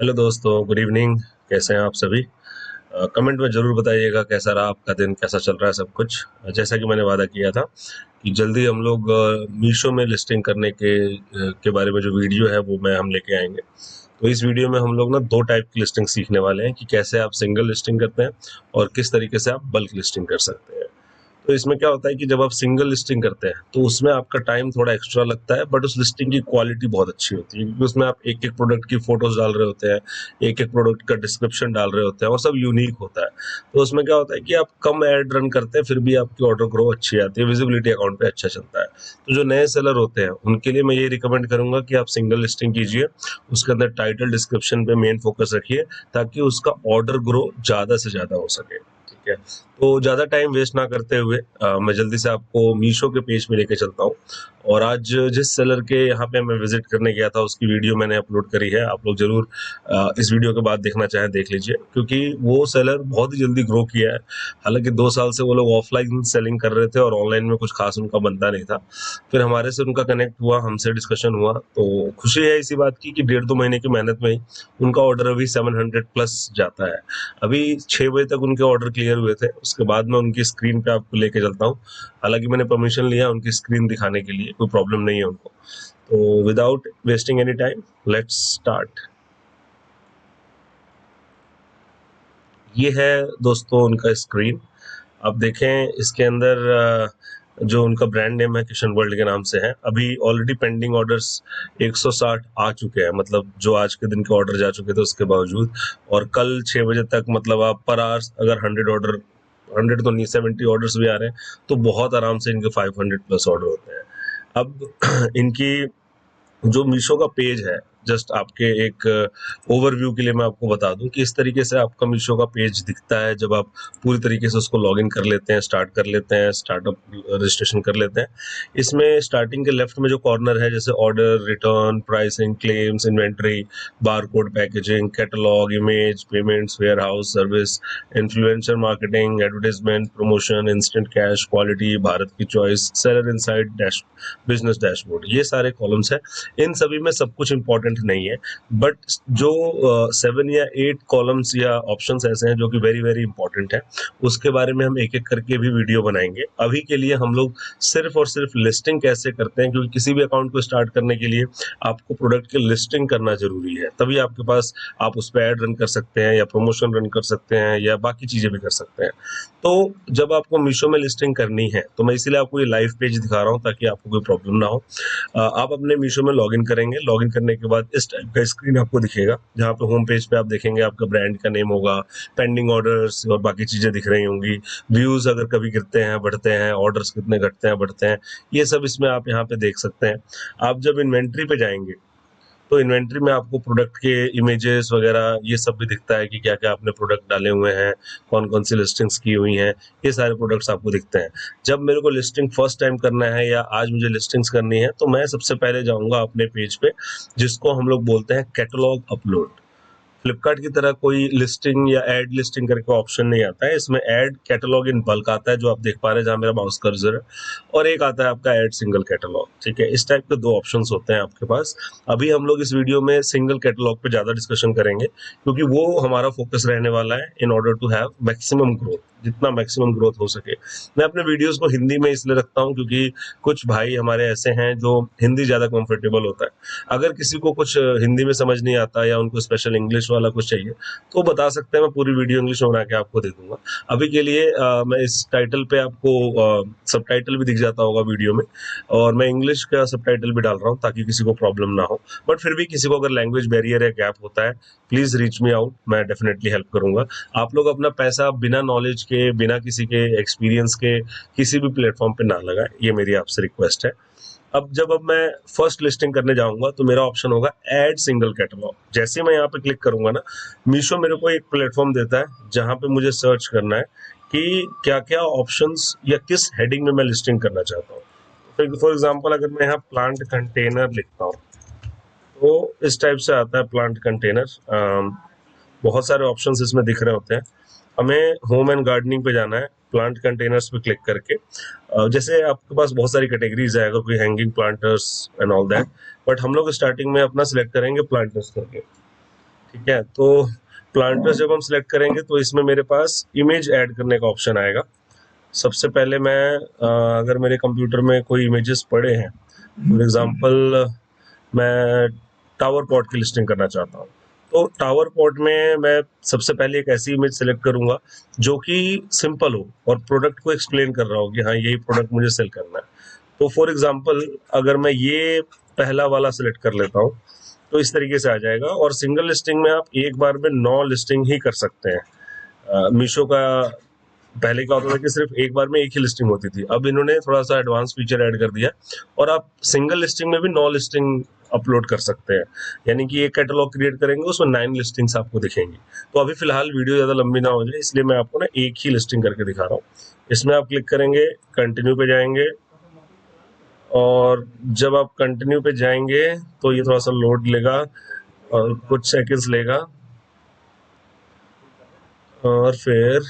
Hello दोस्तों, good evening. कैसे हैं आप सभी? कमेंट में ज़रूर बताइएगा कैसा रहा आपका दिन, कैसा चल रहा है सब कुछ। जैसा कि मैंने वादा किया था कि जल्दी हम लोग मीशो में लिस्टिंग करने के बारे में जो वीडियो है वो हम लेके आएंगे। तो इस वीडियो में हम लोग ना दो टाइप की लिस्टिंग सीखने वाले हैं कि कैसे आप सिंगल लिस्टिंग करते हैं और किस तरीके से आप बल्क लिस्टिंग कर सकते हैं। तो इसमें क्या होता है कि जब आप सिंगल लिस्टिंग करते हैं तो उसमें आपका टाइम थोड़ा एक्स्ट्रा लगता है, बट उस लिस्टिंग की क्वालिटी बहुत अच्छी होती है क्योंकि उसमें आप एक एक प्रोडक्ट की फोटोज डाल रहे होते हैं, एक एक प्रोडक्ट का डिस्क्रिप्शन डाल रहे होते हैं और सब यूनिक होता है। तो उसमें क्या होता है कि आप कम एड रन करते हैं फिर भी आपकी ऑर्डर ग्रो अच्छी आती है, विजिबिलिटी अकाउंट पे अच्छा चलता है। तो जो नए सेलर होते हैं उनके लिए मैं ये रिकमेंड करूंगा कि आप सिंगल लिस्टिंग कीजिए, उसके अंदर टाइटल डिस्क्रिप्शन पे मेन फोकस रखिए ताकि उसका ऑर्डर ग्रो ज़्यादा से ज़्यादा हो सके। ठीक है, तो ज़्यादा टाइम वेस्ट ना करते हुए मैं जल्दी से आपको मीशो के पेज पे लेके चलता हूँ। और आज जिस सेलर के यहाँ पे मैं विजिट करने गया था उसकी वीडियो मैंने अपलोड करी है, आप लोग जरूर इस वीडियो के बाद देखना चाहें देख लीजिए क्योंकि वो सेलर बहुत ही जल्दी ग्रो किया है। हालांकि 2 साल से वो लोग ऑफलाइन सेलिंग कर रहे थे और ऑनलाइन में कुछ खास उनका बनता नहीं था। फिर हमारे से उनका कनेक्ट हुआ, हमसे डिस्कशन हुआ, तो खुशी है इसी बात की कि 1.5-2 महीने की मेहनत में ही उनका ऑर्डर अभी 700+ जाता है। अभी 6 बजे तक उनके ऑर्डर क्लियर हुए थे। उसके बाद मैं उनकी स्क्रीन पे आपको लेके चलता हूँ। हालांकि मैंने परमिशन लिया उनकी स्क्रीन दिखाने के लिए, कोई प्रॉब्लम नहीं है उनको। तो without wasting any time, let's start. ये है दोस्तों उनका स्क्रीन। आप देखें इसके अंदर जो उनका ब्रांड नेम है किशन वर्ल्ड के नाम से है। अभी ऑलरेडी पेंडिंग ऑर्डर्स 160 आ चुके हैं, मतलब जो आज के दिन के ऑर्डर जा चुके थे उसके बावजूद। और कल 6 बजे तक मतलब आप पर आवर्स अगर 100 ऑर्डर, 100 तो नहीं 70 ऑर्डर्स भी आ रहे हैं तो बहुत आराम से इनके 500+ ऑर्डर होते हैं। अब इनकी जो मीशो का पेज है, जस्ट आपके एक ओवरव्यू के लिए मैं आपको बता दूं कि इस तरीके से आपका मीशो का पेज दिखता है जब आप पूरी तरीके से उसको लॉगिन कर लेते हैं, स्टार्ट कर लेते हैं, स्टार्टअप रजिस्ट्रेशन कर लेते हैं। इसमें स्टार्टिंग के लेफ्ट में जो कॉर्नर है जैसे order, return, pricing, claims, inventory, barcode, packaging, catalogue, image, payments, warehouse service, influencer marketing, advertisement, promotion, instant cash, quality, Bharat की choice, seller insight, dash, business dashboard, ये सारे कॉलम्स हैं। इन सभी में सब कुछ इंपॉर्टेंट नहीं है, बट जो 7 या 8 कॉलम्स या ऑप्शंस ऐसे हैं जो कि वेरी वेरी इंपॉर्टेंट है, उसके बारे में हम एक एक करके भी वीडियो बनाएंगे। अभी के लिए हम लोग सिर्फ और सिर्फ लिस्टिंग कैसे करते हैं, क्योंकि किसी भी अकाउंट को स्टार्ट करने के लिए आपको प्रोडक्ट की लिस्टिंग करना जरूरी है, तभी आपके पास आप उस पर ऐड रन कर सकते हैं या प्रमोशन रन कर सकते हैं या बाकी चीजें भी कर सकते हैं। तो जब आपको मीशो में लिस्टिंग करनी है तो मैं इसीलिए आपको ये लाइव पेज दिखा रहा हूँ ताकि आपको कोई प्रॉब्लम ना हो। आप अपने मीशो में लॉगिन करेंगे, लॉगिन करने के बाद इस टाइप का स्क्रीन आपको दिखेगा जहाँ पे होम पेज पे आप देखेंगे आपका ब्रांड का नेम होगा, पेंडिंग ऑर्डर्स और बाकी चीजें दिख रही होंगी, व्यूज अगर कभी गिरते हैं बढ़ते हैं, ऑर्डर्स कितने घटते हैं बढ़ते हैं, ये सब इसमें आप यहाँ पे देख सकते हैं। आप जब इन्वेंट्री पे जाएंगे तो इन्वेंट्री में आपको प्रोडक्ट के इमेजेस वगैरह ये सब भी दिखता है कि क्या क्या आपने प्रोडक्ट डाले हुए हैं, कौन कौन सी लिस्टिंग्स की हुई हैं, ये सारे प्रोडक्ट्स आपको दिखते हैं। जब मेरे को लिस्टिंग फर्स्ट टाइम करना है या आज मुझे लिस्टिंग्स करनी है तो मैं सबसे पहले जाऊंगा अपने पेज पे, जिसको हम लोग बोलते हैं कैटलॉग अपलोड। फ्लिपकार्ट की तरह कोई लिस्टिंग या एड लिस्टिंग करके ऑप्शन नहीं आता है, इसमें एड कैटलॉग इन बल्क आता है जो आप देख पा रहे हैं जहां मेरा माउस कर्सर है, और एक आता है आपका एड सिंगल कैटलॉग। ठीक है, इस टाइप के दो ऑप्शंस होते हैं आपके पास। अभी हम लोग इस वीडियो में सिंगल कैटलॉग पे ज्यादा डिस्कशन करेंगे क्योंकि वो हमारा फोकस रहने वाला है in order to have maximum growth, जितना मैक्सिमम ग्रोथ हो सके। मैं अपने वीडियोस को हिंदी में इसलिए रखता हूँ क्योंकि कुछ भाई हमारे ऐसे हैं जो हिंदी ज्यादा कंफर्टेबल होता है। अगर किसी को कुछ हिंदी में समझ नहीं आता या उनको स्पेशल इंग्लिश वाला कुछ चाहिए तो बता सकते हैं, मैं पूरी वीडियो इंग्लिश में बना के आपको दे दूंगा। अभी के लिए मैं इस टाइटल पे आपको सब टाइटल भी दिख जाता होगा वीडियो में, और मैं इंग्लिश का सब टाइटल भी डाल रहा हूँ ताकि किसी को प्रॉब्लम ना हो। बट फिर भी किसी को अगर लैंग्वेज बैरियर या गैप होता है, प्लीज रीच मी आउट, मैं डेफिनेटली हेल्प करूंगा। आप लोग अपना पैसा बिना नॉलेज के, बिना किसी के एक्सपीरियंस के किसी भी प्लेटफॉर्म पे ना लगाएं, ये मेरी आपसे रिक्वेस्ट है। अब मैं फर्स्ट लिस्टिंग करने जाऊंगा तो मेरा ऑप्शन होगा ऐड सिंगल कैटलॉग। जैसे ही मैं यहाँ पे क्लिक करूंगा ना, मीशो मेरे को एक प्लेटफॉर्म देता है जहां पे मुझे सर्च करना है कि क्या क्या ऑप्शंस या किस हेडिंग में मैं लिस्टिंग करना चाहता हूँ। फॉर एग्जांपल अगर मैं यहाँ प्लांट कंटेनर लिखता हूँ तो इस टाइप से आता है प्लांट कंटेनर। बहुत सारे ऑप्शंस इसमें दिख रहे होते हैं। हमें होम एंड गार्डनिंग पे जाना है, प्लांट कंटेनर्स पे क्लिक करके। जैसे आपके पास बहुत सारी कैटेगरीज है, अगर कोई hanging planters and all that, but हम लोग स्टार्टिंग में अपना सिलेक्ट करेंगे प्लांटर्स करके। ठीक है। तो प्लांटर्स जब हम सिलेक्ट करेंगे तो इसमें मेरे पास इमेज ऐड करने का ऑप्शन आएगा। सबसे पहले मैं अगर मेरे कंप्यूटर में कोई इमेजेस पड़े हैं, फॉर एग्जांपल मैं टावर पॉट की लिस्टिंग करना चाहता हूँ, तो टावर पॉट में मैं सबसे पहले एक ऐसी इमेज सेलेक्ट करूंगा जो कि सिंपल हो और प्रोडक्ट को एक्सप्लेन कर रहा हो कि हाँ यही प्रोडक्ट मुझे सेल करना है। तो फॉर एग्जांपल अगर मैं ये पहला वाला सिलेक्ट कर लेता हूँ तो इस तरीके से आ जाएगा। और सिंगल लिस्टिंग में आप एक बार में 9 लिस्टिंग ही कर सकते हैं। मीशो का पहले क्या होता था कि सिर्फ एक बार में एक ही लिस्टिंग होती थी, अब इन्होंने थोड़ा सा एडवांस फीचर ऐड कर दिया और आप सिंगल लिस्टिंग में भी 9 लिस्टिंग अपलोड कर सकते हैं। यानी कि एक कैटलॉग क्रिएट करेंगे उसमें 9 लिस्टिंग्स आपको दिखेंगी। तो अभी फिलहाल वीडियो ज़्यादा लंबी ना हो जाए इसलिए मैं आपको ना एक ही लिस्टिंग करके दिखा रहा हूँ। इसमें आप क्लिक करेंगे, कंटिन्यू पे जाएंगे और जब आप कंटिन्यू पे जाएंगे तो ये थोड़ा सा लोड लेगा और कुछ सेकंड्स लेगा और फिर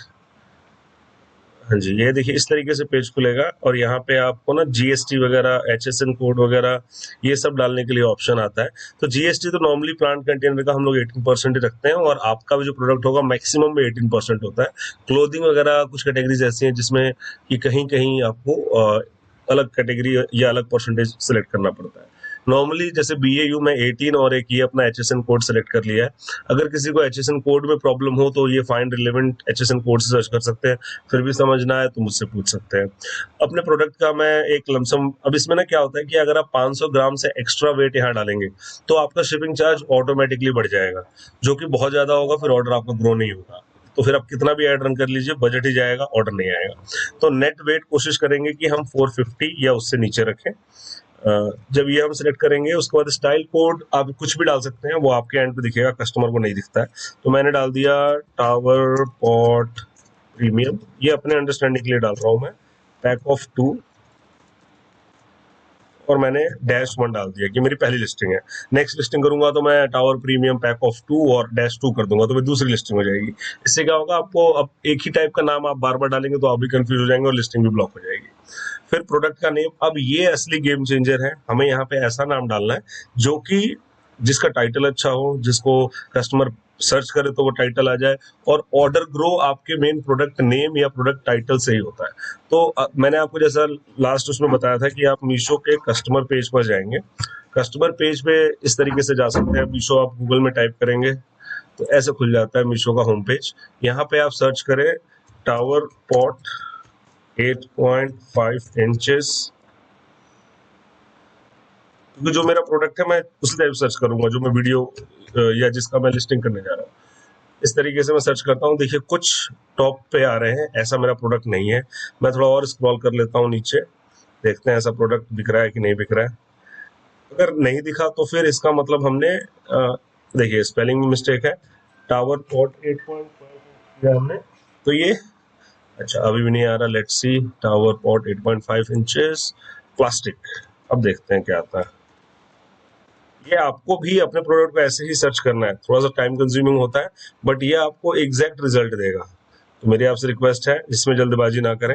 हाँ जी, ये देखिए इस तरीके से पेज खुलेगा और यहाँ पे आपको ना जीएसटी वगैरह, एचएसएन कोड वगैरह ये सब डालने के लिए ऑप्शन आता है। तो जीएसटी तो नॉर्मली प्लांट कंटेनर का हम लोग 18% ही रखते हैं और आपका भी जो प्रोडक्ट होगा मैक्सिमम में 18% होता है। क्लोथिंग वगैरह कुछ कैटेगरीज ऐसी हैं जिसमें कि कहीं कहीं आपको अलग कैटेगरी या अलग परसेंटेज सेलेक्ट करना पड़ता है। नॉर्मली जैसे BAU में 18 और एक ये अपना HSN कोड सेलेक्ट कर लिया है। अगर किसी को HSN कोड में प्रॉब्लम हो तो ये फाइंड रिलेवेंट HSN कोड से सर्च कर सकते हैं, फिर भी समझना है तो मुझसे पूछ सकते हैं। अपने प्रोडक्ट का मैं एक लमसम, अब इसमें ना क्या होता है कि अगर आप 500 ग्राम से एक्स्ट्रा वेट यहाँ डालेंगे तो आपका शिपिंग चार्ज ऑटोमेटिकली बढ़ जाएगा, जो कि बहुत ज़्यादा होगा, फिर ऑर्डर आपका ग्रो नहीं होगा। तो फिर आप कितना भी ऐड रन कर लीजिए, बजट ही जाएगा, ऑर्डर नहीं आएगा। तो नेट वेट कोशिश करेंगे कि हम 450 या उससे नीचे रखें। जब ये हम सिलेक्ट करेंगे उसके बाद स्टाइल कोड आप कुछ भी डाल सकते हैं, वो आपके एंड पे दिखेगा, कस्टमर को नहीं दिखता है। तो मैंने डाल दिया टावर पॉट प्रीमियम, ये अपने अंडरस्टैंडिंग के लिए डाल रहा हूँ मैं, पैक ऑफ 2 और मैंने -1 डाल दिया कि मेरी पहली लिस्टिंग है। नेक्स्ट लिस्टिंग करूंगा तो मैं टावर प्रीमियम पैक ऑफ 2 और -2 कर दूंगा तो मेरी दूसरी लिस्टिंग हो जाएगी। इससे क्या होगा, आपको अब एक ही टाइप का नाम आप बार बार डालेंगे तो आप भी कंफ्यूज हो जाएंगे और लिस्टिंग भी ब्लॉक हो जाएगी। फिर प्रोडक्ट का नेम, अब ये असली गेम चेंजर है, हमें यहाँ पे ऐसा नाम डालना है जो कि जिसका टाइटल अच्छा हो, जिसको कस्टमर सर्च करे तो वो टाइटल आ जाए, और ऑर्डर ग्रो आपके मेन प्रोडक्ट नेम या प्रोडक्ट टाइटल से ही होता है। तो मैंने आपको जैसा लास्ट उसमें बताया था कि आप मीशो के कस्टमर पेज पर जाएंगे, कस्टमर पेज पे इस तरीके से जा सकते हैं। मीशो आप गूगल में टाइप करेंगे तो ऐसे खुल जाता है मीशो का होम पेज। यहाँ पे आप सर्च करें टावर पॉट 8.5 इंचेस, क्योंकि जो मेरा प्रोडक्ट है मैं उसी टाइप सर्च करूंगा जो मैं वीडियो या जिसका मैं लिस्टिंग करने जा रहा हूँ। इस तरीके से मैं सर्च करता हूँ। देखिए कुछ टॉप पे आ रहे हैं, ऐसा मेरा प्रोडक्ट नहीं है। मैं थोड़ा और स्क्रॉल कर लेता हूँ नीचे, देखते हैं ऐसा प्रोडक्ट दिख रहा है कि नहीं दिख रहा है। अगर नहीं दिखा तो फिर इसका मतलब हमने देखिए स्पेलिंग में मिस्टेक है, टावर पॉट 8.5 किया हमने, तो ये अच्छा अभी भी नहीं आ रहा। Let's see, tower pot 8.5 inches plastic, अब देखते हैं क्या आता है। ये आपको भी अपने प्रोडक्ट को ऐसे ही सर्च करना है, थोड़ा सा टाइम कंज्यूमिंग होता है बट ये आपको एग्जैक्ट रिजल्ट देगा। तो मेरी आपसे रिक्वेस्ट है इसमें जल्दबाजी ना करें,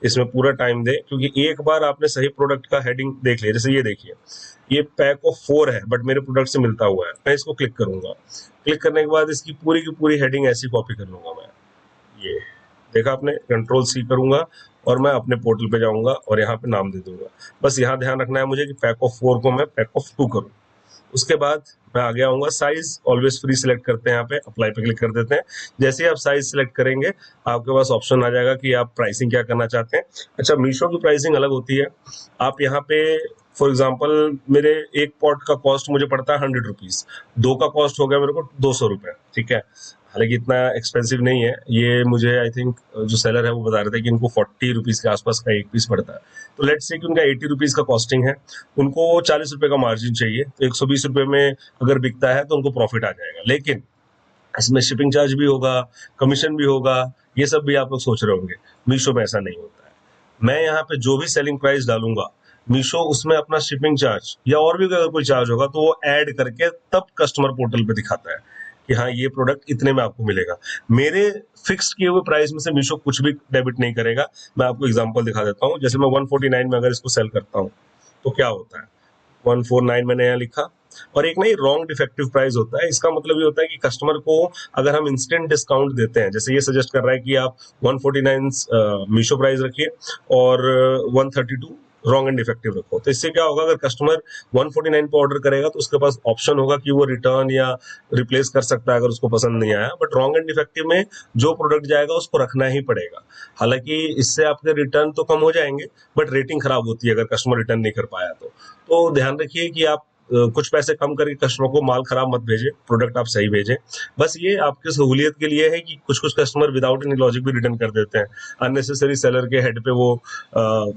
इसमें पूरा टाइम दें, क्योंकि एक बार आपने सही प्रोडक्ट का हेडिंग देख लिया, जैसे ये देखिए ये पैक ऑफ 4 है बट मेरे प्रोडक्ट से मिलता हुआ है, मैं इसको क्लिक करूंगा, क्लिक करने के बाद इसकी पूरी की पूरी हेडिंग ऐसी कॉपी कर लूंगा मैं। ये देखा आपने, कंट्रोल-C करूंगा और मैं अपने पोर्टल पे जाऊंगा और यहाँ पे नाम दे दूंगा। बस यहाँ ध्यान रखना है मुझे कि पैक ऑफ 4 को मैं पैक ऑफ 2 करूँ। उसके बाद मैं आगे आऊंगा, साइज ऑलवेज फ्री सिलेक्ट करते हैं, यहाँ पे अप्लाई पे क्लिक कर देते हैं। जैसे ही आप साइज सिलेक्ट करेंगे आपके पास ऑप्शन आ जाएगा कि आप प्राइसिंग क्या करना चाहते हैं। अच्छा, मीशो की प्राइसिंग अलग होती है। आप यहाँ पे फॉर एग्जाम्पल मेरे एक पॉट का कॉस्ट मुझे पड़ता है 100 रुपीज, 2 का कॉस्ट हो गया मेरे को 200 रुपए, ठीक है। हालांकि इतना एक्सपेंसिव नहीं है ये, मुझे आई थिंक जो सेलर है वो बता रहे थे कि इनको 40 रुपीज के आसपास का एक पीस पड़ता है। तो लेट्स से कि उनका 80 रुपीज का कॉस्टिंग है, उनको 40 रुपए का मार्जिन चाहिए, तो 120 रुपए में अगर बिकता है तो उनको प्रॉफिट आ जाएगा। लेकिन इसमें शिपिंग चार्ज भी होगा, कमीशन भी होगा, ये सब भी आप लोग सोच रहे होंगे। मीशो में ऐसा नहीं होता है। मैं यहाँ पे जो भी सेलिंग प्राइस डालूंगा, मीशो उसमें अपना शिपिंग चार्ज या और भी अगर कोई चार्ज होगा तो वो ऐड करके तब कस्टमर पोर्टल पे दिखाता है कि हाँ ये प्रोडक्ट इतने में आपको मिलेगा। मेरे फिक्स किए हुए प्राइस में से मीशो कुछ भी डेबिट नहीं करेगा। मैं आपको एग्जांपल दिखा देता हूँ, जैसे मैं 149 में अगर इसको सेल करता हूँ तो क्या होता है, 149 मैंने यहाँ लिखा, और एक ना ये रॉन्ग डिफेक्टिव प्राइस होता है। इसका मतलब ये होता है कि कस्टमर को अगर हम इंस्टेंट डिस्काउंट देते हैं, जैसे ये सजेस्ट कर रहा है कि आप 149 मीशो प्राइस रखिए और 132 रॉन्ग एंड डिफेक्टिव रखो, तो इससे क्या होगा, अगर कस्टमर 149 पे ऑर्डर करेगा तो उसके पास ऑप्शन होगा कि वो रिटर्न या रिप्लेस कर सकता है अगर उसको पसंद नहीं आया। बट रॉन्ग एंड डिफेक्टिव में जो प्रोडक्ट जाएगा उसको रखना ही पड़ेगा। हालांकि इससे आपके रिटर्न तो कम हो जाएंगे, बट रेटिंग खराब होती है अगर कस्टमर रिटर्न नहीं कर पाया तो ध्यान रखिए कि आप कुछ पैसे कम करके कस्टमर को माल खराब मत भेजें, प्रोडक्ट आप सही भेजें। बस ये आपकी सहूलियत के लिए है कि कुछ कुछ कस्टमर विदाउट एनी लॉजिक भी रिटर्न कर देते हैं, अननेसेसरी सेलर के हेड पे वो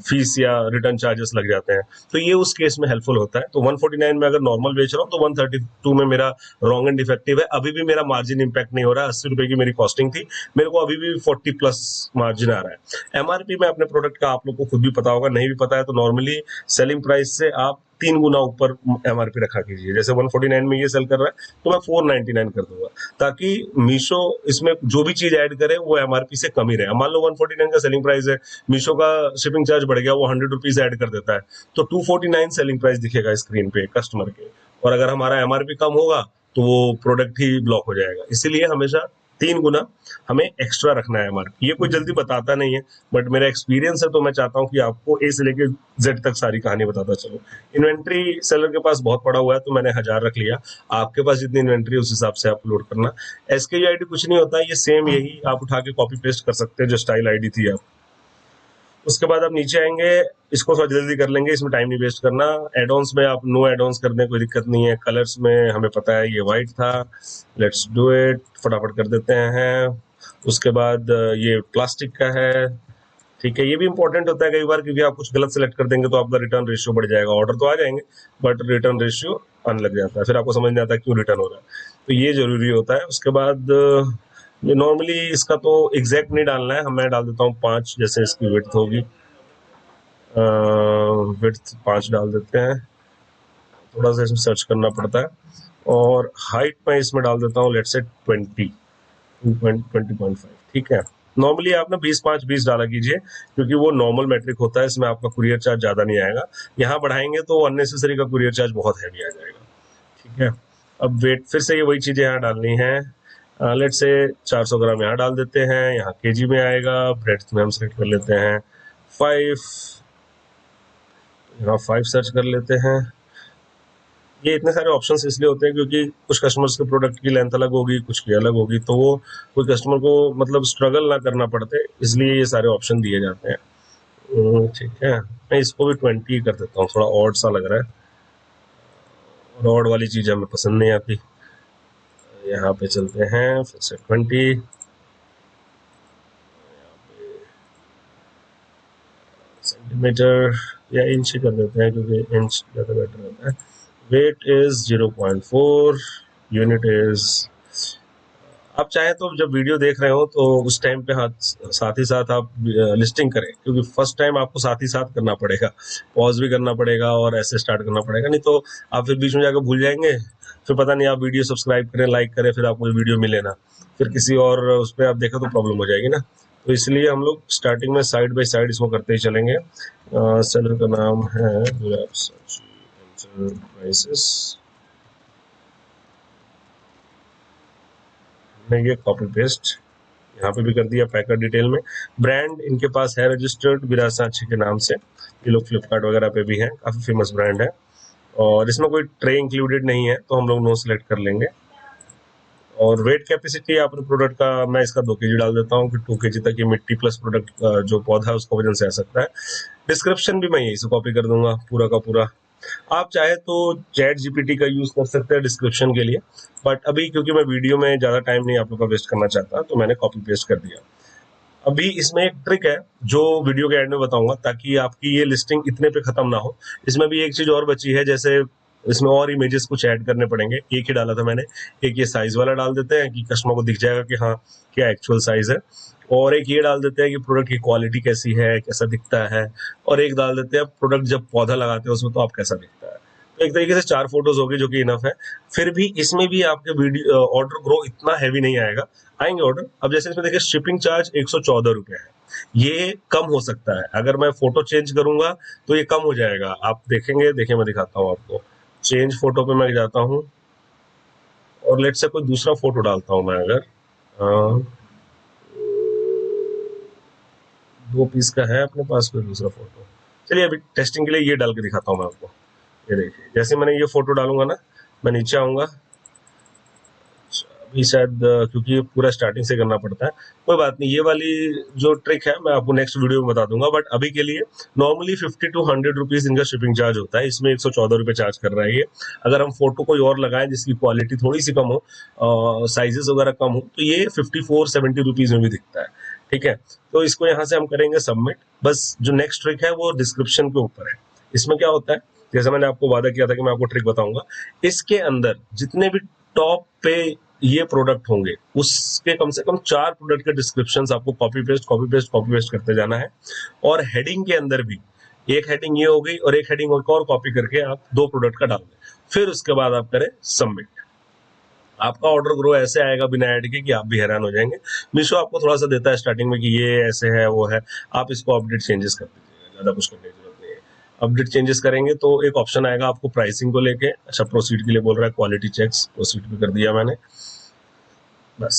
फीस या रिटर्न चार्जेस लग जाते हैं, तो ये उस केस में हेल्पफुल होता है। तो 149 में अगर नॉर्मल बेच रहा हूँ तो 132 में मेरा रॉन्ग एंड डिफेक्टिव है, अभी भी मेरा मार्जिन इंपैक्ट नहीं हो रहा है। 80 रुपए की मेरी कॉस्टिंग थी, मेरे को अभी भी 40 प्लस मार्जिन आ रहा है। एमआरपी में अपने प्रोडक्ट का आप लोग को खुद भी पता होगा, नहीं भी पता है तो नॉर्मली सेलिंग प्राइस से आप 3 गुना ऊपर एमआरपी रखा कीजिए। जैसे 149 में ये सेल कर रहा है तो मैं 499 कर दूंगा, ताकि मीशो इसमें जो भी चीज ऐड करे वो एमआरपी से कम ही रहे। मान लो 149 का सेलिंग प्राइस है, मीशो का शिपिंग चार्ज बढ़ गया, वो 100 रुपीज ऐड कर देता है, तो 249 सेलिंग प्राइस दिखेगा स्क्रीन पे कस्टमर के, और अगर हमारा एमआरपी कम होगा तो वो प्रोडक्ट ही ब्लॉक हो जाएगा। इसीलिए हमेशा 3 गुना हमें एक्स्ट्रा रखना है एमआरपी। ये कोई जल्दी बताता नहीं है, बट मेरा एक्सपीरियंस है, तो मैं चाहता हूँ कि आपको ए से लेके जेड तक सारी कहानी बताता चलो। इन्वेंट्री सेलर के पास बहुत पड़ा हुआ है तो मैंने 1000 रख लिया, आपके पास जितनी इन्वेंट्री उस हिसाब से आप लोड करना। एसके आईडी कुछ नहीं होता, ये सेम यही आप उठा के कॉपी पेस्ट कर सकते हैं जो स्टाइल आईडी थी आप। उसके बाद आप नीचे आएंगे, इसको थोड़ा जल्दी कर लेंगे, इसमें टाइम नहीं वेस्ट करना। एडॉन्स में आप नो एडॉन्स कर दें, कोई दिक्कत नहीं है। कलर्स में हमें पता है ये व्हाइट था, लेट्स डू इट, फटाफट कर देते हैं। उसके बाद ये प्लास्टिक का है, ठीक है। ये भी इंपॉर्टेंट होता है कई बार, क्योंकि आप कुछ गलत सेलेक्ट कर देंगे तो आपका रिटर्न रेशियो बढ़ जाएगा। ऑर्डर तो आ जाएंगे बट रिटर्न रेशियो आने लग जाता है, फिर आपको समझ नहीं आता क्यों रिटर्न हो रहा है, तो ये जरूरी होता है। उसके बाद नॉर्मली इसका तो एग्जैक्ट नहीं डालना है, मैं डाल देता हूँ 5, जैसे इसकी विड्थ होगी, विड्थ 5 डाल देते हैं, थोड़ा सा इसमें सर्च करना पड़ता है। और हाइट में इसमें डाल देता हूँ लेट्स से 20.5, ठीक है। नॉर्मली आप ना 20 डाला कीजिए, क्योंकि वो नॉर्मल मैट्रिक होता है, इसमें आपका कुरियर चार्ज ज्यादा नहीं आएगा। यहाँ बढ़ाएंगे तो अननेसेसरी का कुरियर चार्ज बहुत हैवी आ जाएगा, ठीक है। अब वेट फिर से ये वही चीजें यहाँ डालनी है, लेट से 400 ग्राम यहाँ डाल देते हैं, यहाँ केजी में आएगा। ब्रेड्थ में हम सेलेक्ट कर लेते हैं 5, यहाँ 5 सर्च कर लेते हैं। ये इतने सारे ऑप्शंस इसलिए होते हैं क्योंकि कुछ कस्टमर्स के प्रोडक्ट की लेंथ अलग होगी, कुछ की अलग होगी, तो वो कोई कस्टमर को मतलब स्ट्रगल ना करना पड़ते, इसलिए ये सारे ऑप्शन दिए जाते हैं। ठीक है, मैं इसको भी 20 कर देता हूँ, थोड़ा ऑड सा लग रहा है और ऑड वाली चीज़ हमें पसंद नहीं आती। यहाँ पे चलते हैं फिर से 20, सेंटीमीटर या इंच ही कर देते हैं क्योंकि इंच ज़्यादा बेटर रहता है। वेट इज 0.4, यूनिट इज, आप चाहे तो जब वीडियो देख रहे हो तो उस टाइम पे साथ ही साथ आप लिस्टिंग करें, क्योंकि फर्स्ट टाइम आपको साथ ही साथ करना पड़ेगा, पॉज भी करना पड़ेगा और ऐसे स्टार्ट करना पड़ेगा, नहीं तो आप फिर बीच में जाकर भूल जाएंगे, फिर पता नहीं आप वीडियो सब्सक्राइब करें, लाइक करें, फिर आपको वीडियो मिले ना, फिर किसी और उस पर आप देखें तो प्रॉब्लम हो जाएगी ना। तो इसलिए हम लोग स्टार्टिंग में साइड बाई साइड इसको करते ही चलेंगे। सेलर का नाम है एंटरप्राइजेस, ये कॉपी पेस्ट यहाँ पे भी कर दिया। पैकर डिटेल में ब्रांड इनके पास है रजिस्टर्ड विराज सांची के नाम से, ये लोग फ्लिपकार्ट वगैरह पे भी हैं, काफी फेमस ब्रांड है। और इसमें कोई ट्रे इंक्लूडेड नहीं है तो हम लोग नो सिलेक्ट कर लेंगे। और वेट कैपेसिटी अपने प्रोडक्ट का मैं इसका 2 kg डाल देता हूँ कि 2 kg तक ये मिट्टी प्लस प्रोडक्ट जो पौधा है उसका वजन से आ सकता है। डिस्क्रिप्शन भी मैं यही से कॉपी कर दूंगा पूरा का पूरा। आप चाहे तो चैट जीपीटी का यूज कर सकते हैं डिस्क्रिप्शन के लिए, बट अभी क्योंकि मैं वीडियो में ज्यादा टाइम नहीं आप लोग का वेस्ट करना चाहता तो मैंने कॉपी पेस्ट कर दिया। अभी इसमें एक ट्रिक है जो वीडियो के एंड में बताऊंगा, ताकि आपकी ये लिस्टिंग इतने पे खत्म ना हो। इसमें भी एक चीज और बची है, जैसे इसमें और इमेजेस कुछ ऐड करने पड़ेंगे। एक ही डाला था मैंने, एक ये साइज वाला डाल देते हैं कि कस्टमर को दिख जाएगा कि हाँ क्या एक्चुअल साइज है, और एक ये डाल देते हैं कि प्रोडक्ट की क्वालिटी कैसी है, कैसा दिखता है, और एक डाल देते हैं प्रोडक्ट जब पौधा लगाते हैं उसमें तो आप कैसा दिखता है। तो एक तरीके से 4 फोटोज होगी जो कि इनफ है। फिर भी इसमें भी आपके वीडियो ऑर्डर ग्रो इतना हैवी नहीं आएगा, आएंगे ऑर्डर। अब जैसे इसमें देखिए शिपिंग चार्ज 114 रुपये है, ये कम हो सकता है, अगर मैं फोटो चेंज करूंगा तो ये कम हो जाएगा। आप देखेंगे, देखिए मैं दिखाता हूँ आपको, चेंज फोटो पे मैं जाता हूँ और लेट से कोई दूसरा फोटो डालता हूँ मैं, अगर 2 पीस का है अपने पास कोई दूसरा फोटो। चलिए अभी टेस्टिंग के लिए ये डाल के दिखाता हूँ मैं आपको। ये देखिए, जैसे मैंने ये फोटो डालूंगा ना, मैं नीचे आऊंगा, अभी शायद क्योंकि ये पूरा स्टार्टिंग से करना पड़ता है, कोई बात नहीं, ये वाली जो ट्रिक है मैं आपको नेक्स्ट वीडियो में बता दूंगा। बट अभी के लिए नॉर्मली 50 to 100 रुपीज इनका शिपिंग चार्ज होता है, इसमें 114 रुपये चार्ज कर रहा है ये। अगर हम फोटो कोई और लगाएं जिसकी क्वालिटी थोड़ी सी कम हो, साइजेस वगैरह कम हो, तो ये 54-70 रुपीज में भी दिखता है। ठीक है, तो इसको यहाँ से हम करेंगे सबमिट। बस जो नेक्स्ट ट्रिक है वो डिस्क्रिप्शन के ऊपर है। इसमें क्या होता है, जैसे मैंने आपको वादा किया था कि मैं आपको ट्रिक बताऊंगा, इसके अंदर जितने भी टॉप पे ये प्रोडक्ट होंगे उसके कम से कम 4 प्रोडक्ट के डिस्क्रिप्शन आपको कॉपी पेस्ट करते जाना है। और हेडिंग के अंदर भी एक हेडिंग ये हो गई और एक हेडिंग और कॉपी करके आप 2 प्रोडक्ट का डाल दें, फिर उसके बाद आप करें सबमिट। आपका ऑर्डर ग्रो ऐसे आएगा बिना ऐड के कि आप भी हैरान हो जाएंगे। मीशो आपको थोड़ा सा देता है स्टार्टिंग में कि ये ऐसे है वो है, आप इसको अपडेट चेंजेस कर दीजिएगा, ज्यादा कुछ करने की जरूरत नहीं है। अपडेट चेंजेस करेंगे तो एक ऑप्शन आएगा आपको प्राइसिंग को लेके। अच्छा, प्रोसीड के लिए बोल रहा है, क्वालिटी चेक्स प्रोसीड भी कर दिया मैंने। बस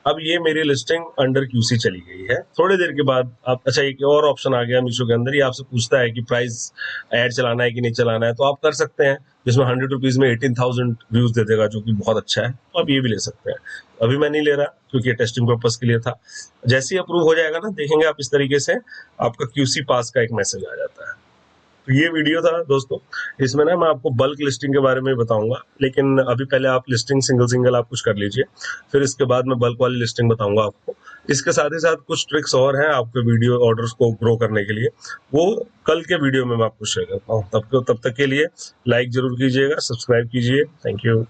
अब ये मेरी लिस्टिंग अंडर क्यूसी चली गई है। थोड़ी देर के बाद आप, अच्छा एक और ऑप्शन आ गया मीशो के अंदर, ये आपसे पूछता है कि प्राइस ऐड चलाना है कि नहीं चलाना है, तो आप कर सकते हैं, जिसमें 100 रुपीज में 18,000 व्यूज दे देगा, जो कि बहुत अच्छा है। तो आप ये भी ले सकते हैं। अभी मैं नहीं ले रहा क्योंकि टेस्टिंग पर्पज के लिए था। जैसे ही अप्रूव हो जाएगा ना, देखेंगे आप इस तरीके से आपका क्यूसी पास का एक मैसेज आ जाता है। तो ये वीडियो था दोस्तों, इसमें ना मैं आपको बल्क लिस्टिंग के बारे में बताऊंगा, लेकिन अभी पहले आप लिस्टिंग सिंगल सिंगल आप कुछ कर लीजिए, फिर इसके बाद मैं बल्क वाली लिस्टिंग बताऊंगा आपको। इसके साथ ही साथ कुछ ट्रिक्स और हैं आपके वीडियो ऑर्डर्स को ग्रो करने के लिए, वो कल के वीडियो में मैं आपको शेयर करता हूँ। तब तक के लिए लाइक जरूर कीजिएगा, सब्सक्राइब कीजिए। Thank you.